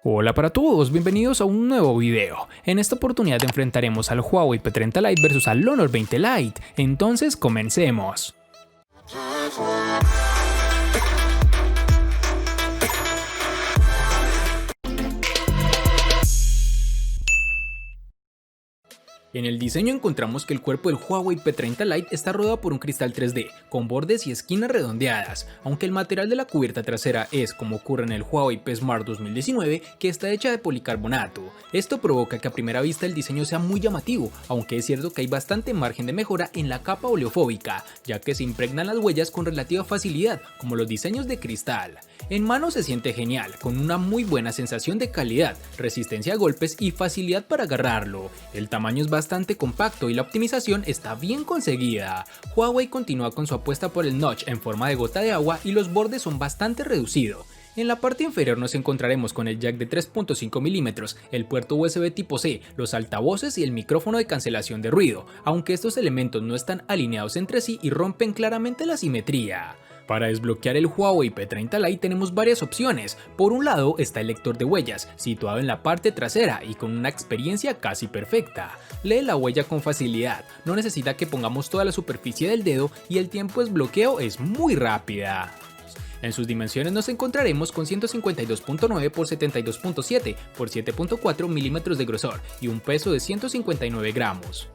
Hola para todos, bienvenidos a un nuevo video. En esta oportunidad enfrentaremos al Huawei P30 Lite versus al Honor 20 Lite, entonces comencemos. En el diseño encontramos que el cuerpo del Huawei P30 Lite está rodeado por un cristal 3D, con bordes y esquinas redondeadas, aunque el material de la cubierta trasera es, como ocurre en el Huawei P Smart 2019, que está hecha de policarbonato. Esto provoca que a primera vista el diseño sea muy llamativo, aunque es cierto que hay bastante margen de mejora en la capa oleofóbica, ya que se impregnan las huellas con relativa facilidad, como los diseños de cristal. En mano se siente genial, con una muy buena sensación de calidad, resistencia a golpes y facilidad para agarrarlo. El tamaño es bastante compacto y la optimización está bien conseguida. Huawei continúa con su apuesta por el notch en forma de gota de agua y los bordes son bastante reducidos. En la parte inferior nos encontraremos con el jack de 3.5 mm, el puerto USB tipo C, los altavoces y el micrófono de cancelación de ruido, aunque estos elementos no están alineados entre sí y rompen claramente la simetría. Para desbloquear el Huawei P30 Lite tenemos varias opciones. Por un lado está el lector de huellas, situado en la parte trasera y con una experiencia casi perfecta. Lee la huella con facilidad, no necesita que pongamos toda la superficie del dedo y el tiempo de desbloqueo es muy rápida. En sus dimensiones nos encontraremos con 152.9 x 72.7 x 7.4 milímetros de grosor y un peso de 159 gramos.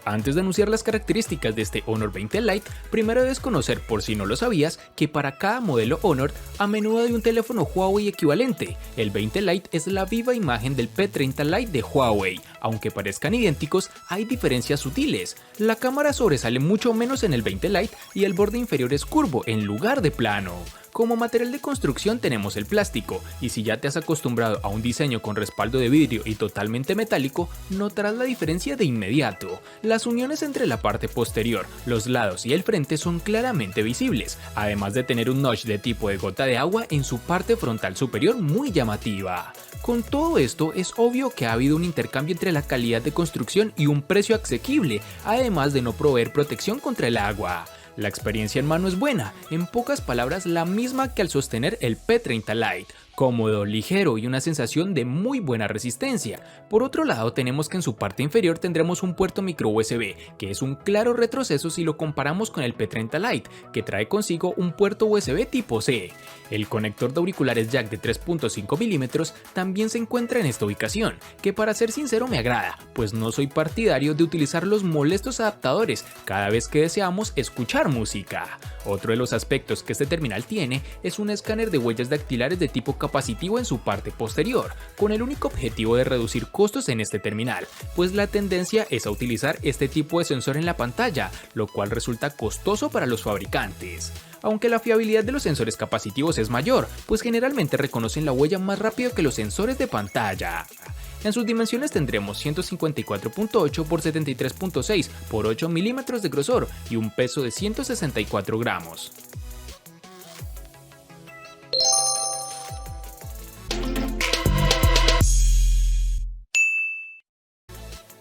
Antes de anunciar las características de este Honor 20 Lite, primero debes conocer, por si no lo sabías, que para cada modelo Honor a menudo hay un teléfono Huawei equivalente. El 20 Lite es la viva imagen del P30 Lite de Huawei. Aunque parezcan idénticos, hay diferencias sutiles. La cámara sobresale mucho menos en el 20 Lite y el borde inferior es curvo en lugar de plano. Como material de construcción tenemos el plástico, y si ya te has acostumbrado a un diseño con respaldo de vidrio y totalmente metálico, notarás la diferencia de inmediato. Las uniones entre la parte posterior, los lados y el frente son claramente visibles, además de tener un notch de tipo de gota de agua en su parte frontal superior muy llamativa. Con todo esto es obvio que ha habido un intercambio entre la calidad de construcción y un precio asequible, además de no proveer protección contra el agua. La experiencia en mano es buena, en pocas palabras la misma que al sostener el P30 Lite, cómodo, ligero y una sensación de muy buena resistencia. Por otro lado tenemos que en su parte inferior tendremos un puerto micro USB, que es un claro retroceso si lo comparamos con el P30 Lite, que trae consigo un puerto USB tipo C. El conector de auriculares jack de 3.5 mm también se encuentra en esta ubicación, que para ser sincero me agrada, pues no soy partidario de utilizar los molestos adaptadores cada vez que deseamos escuchar música. Otro de los aspectos que este terminal tiene es un escáner de huellas dactilares de tipo capacitivo en su parte posterior, con el único objetivo de reducir costos en este terminal, pues la tendencia es a utilizar este tipo de sensor en la pantalla, lo cual resulta costoso para los fabricantes. Aunque la fiabilidad de los sensores capacitivos es mayor, pues generalmente reconocen la huella más rápido que los sensores de pantalla. En sus dimensiones tendremos 154.8 x 73.6 x 8 milímetros de grosor y un peso de 164 gramos.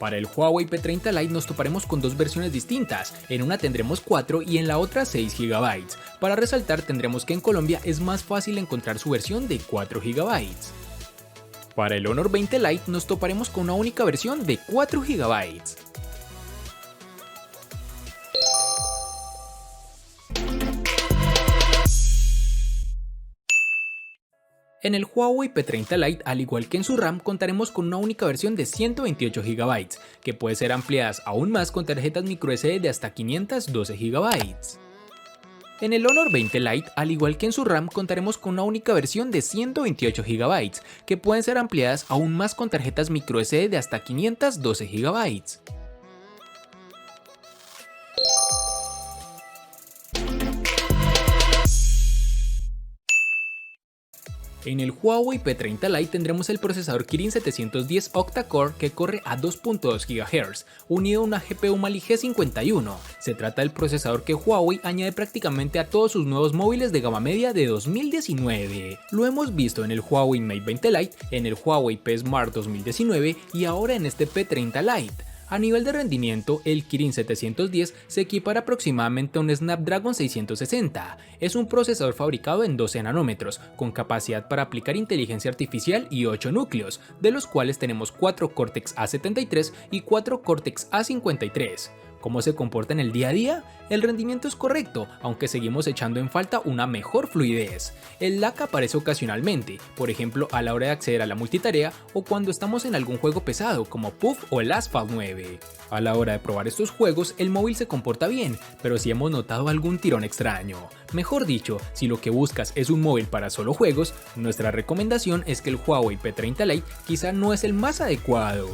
Para el Huawei P30 Lite nos toparemos con dos versiones distintas, en una tendremos 4 y en la otra 6 GB. Para resaltar tendremos que en Colombia es más fácil encontrar su versión de 4 GB. Para el Honor 20 Lite nos toparemos con una única versión de 4 GB. En el Huawei P30 Lite, al igual que en su RAM, contaremos con una única versión de 128 GB, que puede ser ampliadas aún más con tarjetas microSD de hasta 512 GB. En el Honor 20 Lite, al igual que en su RAM, contaremos con una única versión de 128 GB, que pueden ser ampliadas aún más con tarjetas microSD de hasta 512 GB. En el Huawei P30 Lite tendremos el procesador Kirin 710 octa-core que corre a 2.2 GHz, unido a una GPU Mali G51. Se trata del procesador que Huawei añade prácticamente a todos sus nuevos móviles de gama media de 2019. Lo hemos visto en el Huawei Mate 20 Lite, en el Huawei P Smart 2019 y ahora en este P30 Lite. A nivel de rendimiento, el Kirin 710 se equipara aproximadamente a un Snapdragon 660. Es un procesador fabricado en 12 nanómetros, con capacidad para aplicar inteligencia artificial y 8 núcleos, de los cuales tenemos 4 Cortex A73 y 4 Cortex A53. ¿Cómo se comporta en el día a día? El rendimiento es correcto, aunque seguimos echando en falta una mejor fluidez. El lag aparece ocasionalmente, por ejemplo a la hora de acceder a la multitarea o cuando estamos en algún juego pesado como Puff o el Asphalt 9. A la hora de probar estos juegos, el móvil se comporta bien, pero sí hemos notado algún tirón extraño. Mejor dicho, si lo que buscas es un móvil para solo juegos, nuestra recomendación es que el Huawei P30 Lite quizá no es el más adecuado.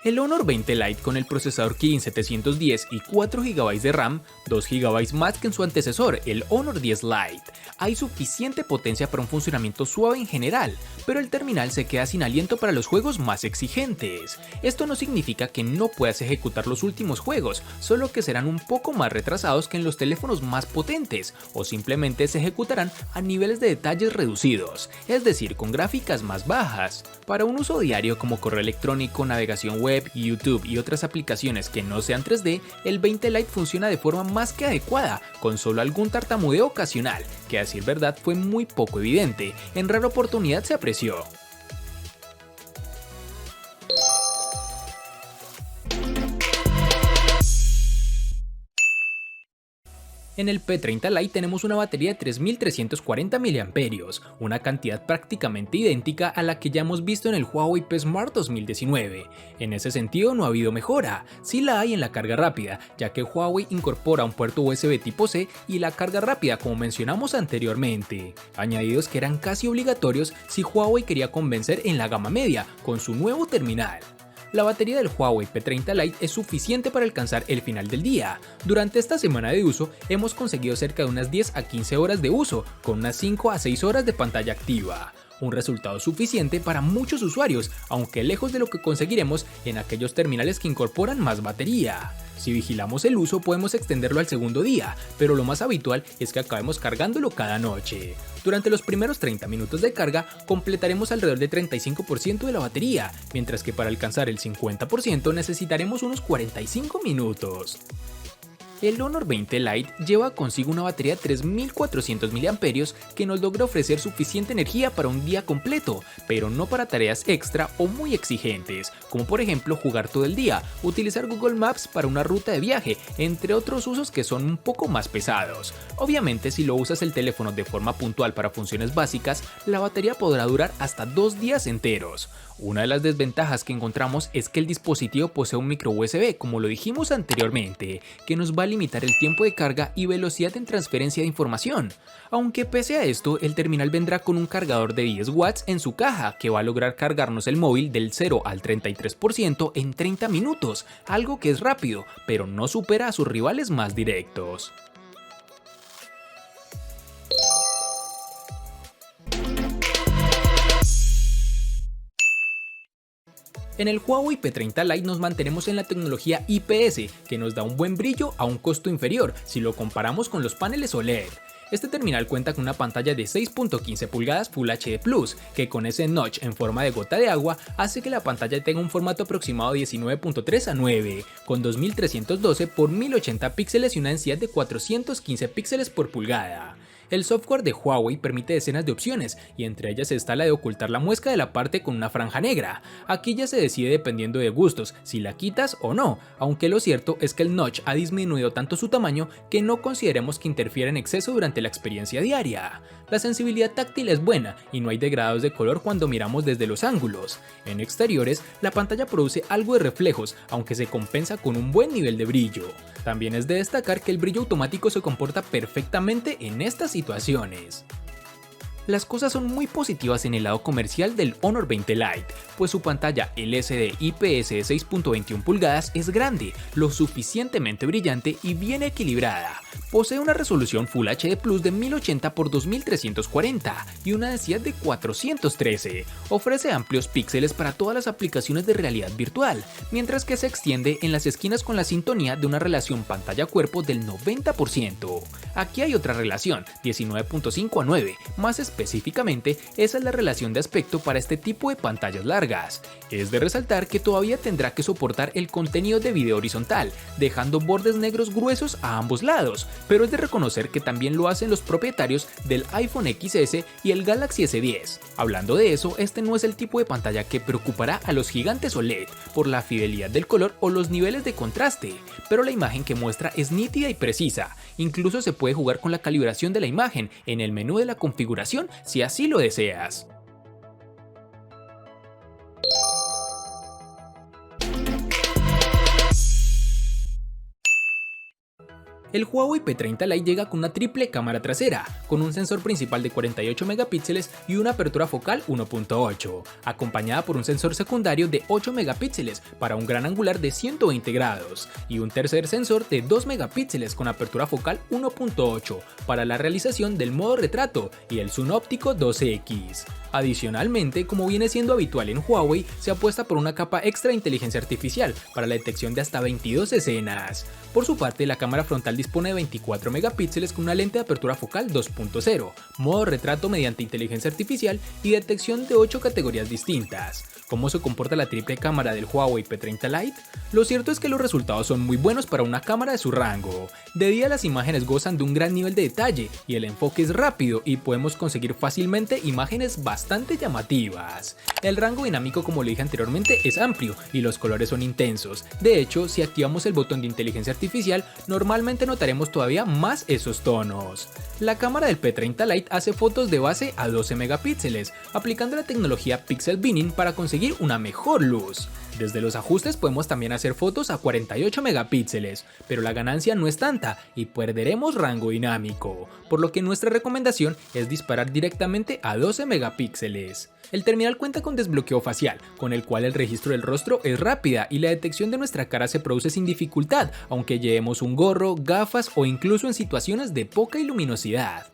El Honor 20 Lite con el procesador Kirin 710 y 4 GB de RAM, 2 GB más que en su antecesor, el Honor 10 Lite. Hay suficiente potencia para un funcionamiento suave en general, pero el terminal se queda sin aliento para los juegos más exigentes. Esto no significa que no puedas ejecutar los últimos juegos, solo que serán un poco más retrasados que en los teléfonos más potentes, o simplemente se ejecutarán a niveles de detalles reducidos, es decir, con gráficas más bajas. Para un uso diario como correo electrónico, navegación web, YouTube y otras aplicaciones que no sean 3D, el 20 Lite funciona de forma más que adecuada, con solo algún tartamudeo ocasional, que a decir verdad fue muy poco evidente, en rara oportunidad se apreció. En el P30 Lite tenemos una batería de 3340 mAh, una cantidad prácticamente idéntica a la que ya hemos visto en el Huawei P Smart 2019. En ese sentido no ha habido mejora, sí la hay en la carga rápida, ya que Huawei incorpora un puerto USB tipo C y la carga rápida como mencionamos anteriormente, añadidos que eran casi obligatorios si Huawei quería convencer en la gama media con su nuevo terminal. La batería del Huawei P30 Lite es suficiente para alcanzar el final del día. Durante esta semana de uso hemos conseguido cerca de unas 10 a 15 horas de uso, con unas 5 a 6 horas de pantalla activa. Un resultado suficiente para muchos usuarios, aunque lejos de lo que conseguiremos en aquellos terminales que incorporan más batería. Si vigilamos el uso podemos extenderlo al segundo día, pero lo más habitual es que acabemos cargándolo cada noche. Durante los primeros 30 minutos de carga completaremos alrededor del 35% de la batería, mientras que para alcanzar el 50% necesitaremos unos 45 minutos. El Honor 20 Lite lleva consigo una batería de 3400 mAh que nos logra ofrecer suficiente energía para un día completo, pero no para tareas extra o muy exigentes, como por ejemplo jugar todo el día, utilizar Google Maps para una ruta de viaje, entre otros usos que son un poco más pesados. Obviamente si lo usas el teléfono de forma puntual para funciones básicas, la batería podrá durar hasta 2 días enteros. Una de las desventajas que encontramos es que el dispositivo posee un micro USB, como lo dijimos anteriormente, que nos va a limitar el tiempo de carga y velocidad en transferencia de información. Aunque pese a esto, el terminal vendrá con un cargador de 10 watts en su caja, que va a lograr cargarnos el móvil del 0 al 33% en 30 minutos, algo que es rápido, pero no supera a sus rivales más directos. En el Huawei P30 Lite nos mantenemos en la tecnología IPS, que nos da un buen brillo a un costo inferior si lo comparamos con los paneles OLED. Este terminal cuenta con una pantalla de 6.15 pulgadas Full HD+, que con ese notch en forma de gota de agua hace que la pantalla tenga un formato aproximado de 19.3 a 9, con 2312 por 1080 píxeles y una densidad de 415 píxeles por pulgada. El software de Huawei permite decenas de opciones y entre ellas está la de ocultar la muesca de la parte con una franja negra. Aquí ya se decide dependiendo de gustos si la quitas o no, aunque lo cierto es que el notch ha disminuido tanto su tamaño que no consideremos que interfiera en exceso durante la experiencia diaria. La sensibilidad táctil es buena y no hay degrados de color cuando miramos desde los ángulos. En exteriores, la pantalla produce algo de reflejos, aunque se compensa con un buen nivel de brillo. También es de destacar que el brillo automático se comporta perfectamente en estas situaciones. Las cosas son muy positivas en el lado comercial del Honor 20 Lite, pues su pantalla LCD IPS de 6.21 pulgadas es grande, lo suficientemente brillante y bien equilibrada. Posee una resolución Full HD Plus de 1080 x 2340 y una densidad de 413. Ofrece amplios píxeles para todas las aplicaciones de realidad virtual, mientras que se extiende en las esquinas con la sintonía de una relación pantalla-cuerpo del 90%. Aquí hay otra relación, 19.5 a 9, más espacio específicamente, esa es la relación de aspecto para este tipo de pantallas largas. Es de resaltar que todavía tendrá que soportar el contenido de video horizontal, dejando bordes negros gruesos a ambos lados, pero es de reconocer que también lo hacen los propietarios del iPhone XS y el Galaxy S10. Hablando de eso, este no es el tipo de pantalla que preocupará a los gigantes OLED por la fidelidad del color o los niveles de contraste, pero la imagen que muestra es nítida y precisa. Incluso se puede jugar con la calibración de la imagen en el menú de la configuración si así lo deseas. El Huawei P30 Lite llega con una triple cámara trasera, con un sensor principal de 48 megapíxeles y una apertura focal 1.8, acompañada por un sensor secundario de 8 megapíxeles para un gran angular de 120 grados, y un tercer sensor de 2 megapíxeles con apertura focal 1.8 para la realización del modo retrato y el zoom óptico 12x. Adicionalmente, como viene siendo habitual en Huawei, se apuesta por una capa extra de inteligencia artificial para la detección de hasta 22 escenas. Por su parte, la cámara frontal dispone de 24 megapíxeles con una lente de apertura focal 2.0, modo retrato mediante inteligencia artificial y detección de 8 categorías distintas. ¿Cómo se comporta la triple cámara del Huawei P30 Lite? Lo cierto es que los resultados son muy buenos para una cámara de su rango. De día las imágenes gozan de un gran nivel de detalle y el enfoque es rápido y podemos conseguir fácilmente imágenes bastante llamativas. El rango dinámico, como le dije anteriormente, es amplio y los colores son intensos. De hecho, si activamos el botón de inteligencia artificial, normalmente notaremos todavía más esos tonos. La cámara del P30 Lite hace fotos de base a 12 megapíxeles, aplicando la tecnología Pixel Binning para conseguir una mejor luz. Desde los ajustes podemos también hacer fotos a 48 megapíxeles, pero la ganancia no es tanta y perderemos rango dinámico, por lo que nuestra recomendación es disparar directamente a 12 megapíxeles. El terminal cuenta con desbloqueo facial, con el cual el registro del rostro es rápida y la detección de nuestra cara se produce sin dificultad, aunque llevemos un gorro, gafas o incluso en situaciones de poca luminosidad.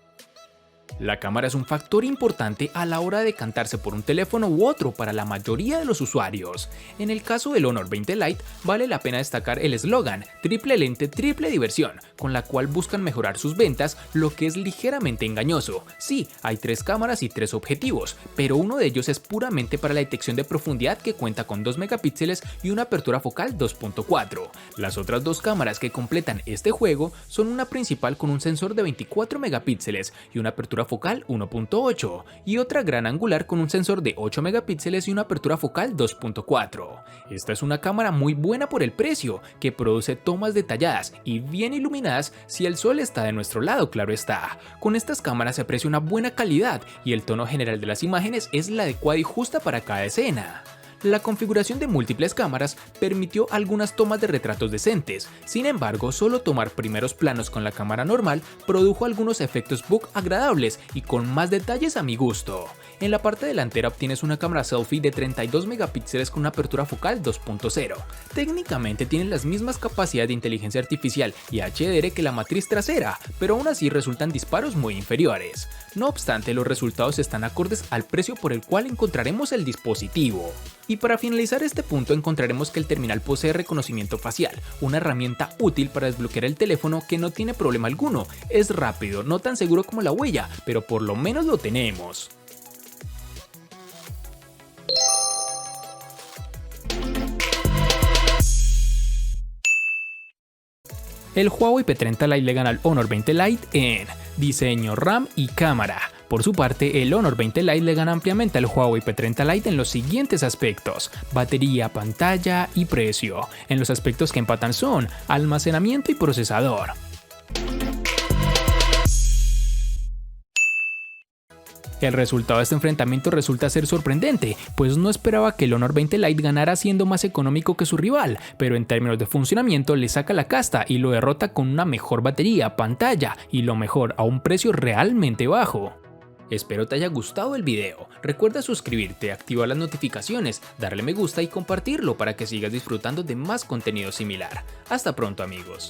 La cámara es un factor importante a la hora de decantarse por un teléfono u otro para la mayoría de los usuarios. En el caso del Honor 20 Lite vale la pena destacar el eslogan "triple lente, triple diversión", con la cual buscan mejorar sus ventas, lo que es ligeramente engañoso. Sí, hay 3 cámaras y 3 objetivos, pero uno de ellos es puramente para la detección de profundidad, que cuenta con 2 megapíxeles y una apertura focal 2.4. Las otras 2 cámaras que completan este juego son una principal con un sensor de 24 megapíxeles y una apertura focal 1.8 y otra gran angular con un sensor de 8 megapíxeles y una apertura focal 2.4. Esta es una cámara muy buena por el precio, que produce tomas detalladas y bien iluminadas si el sol está de nuestro lado, claro está. Con estas cámaras se aprecia una buena calidad y el tono general de las imágenes es la adecuada y justa para cada escena. La configuración de múltiples cámaras permitió algunas tomas de retratos decentes, sin embargo, solo tomar primeros planos con la cámara normal produjo algunos efectos bokeh agradables y con más detalles a mi gusto. En la parte delantera obtienes una cámara selfie de 32 megapíxeles con una apertura focal 2.0. Técnicamente tienen las mismas capacidades de inteligencia artificial y HDR que la matriz trasera, pero aún así resultan disparos muy inferiores. No obstante, los resultados están acordes al precio por el cual encontraremos el dispositivo. Y para finalizar este punto, encontraremos que el terminal posee reconocimiento facial, una herramienta útil para desbloquear el teléfono que no tiene problema alguno. Es rápido, no tan seguro como la huella, pero por lo menos lo tenemos. El Huawei P30 Lite le gana al Honor 20 Lite en diseño, RAM y cámara. Por su parte, el Honor 20 Lite le gana ampliamente al Huawei P30 Lite en los siguientes aspectos: batería, pantalla y precio. En los aspectos que empatan son almacenamiento y procesador. El resultado de este enfrentamiento resulta ser sorprendente, pues no esperaba que el Honor 20 Lite ganara siendo más económico que su rival, pero en términos de funcionamiento le saca la casta y lo derrota con una mejor batería, pantalla y lo mejor a un precio realmente bajo. Espero te haya gustado el video. Recuerda suscribirte, activar las notificaciones, darle me gusta y compartirlo para que sigas disfrutando de más contenido similar. Hasta pronto, amigos.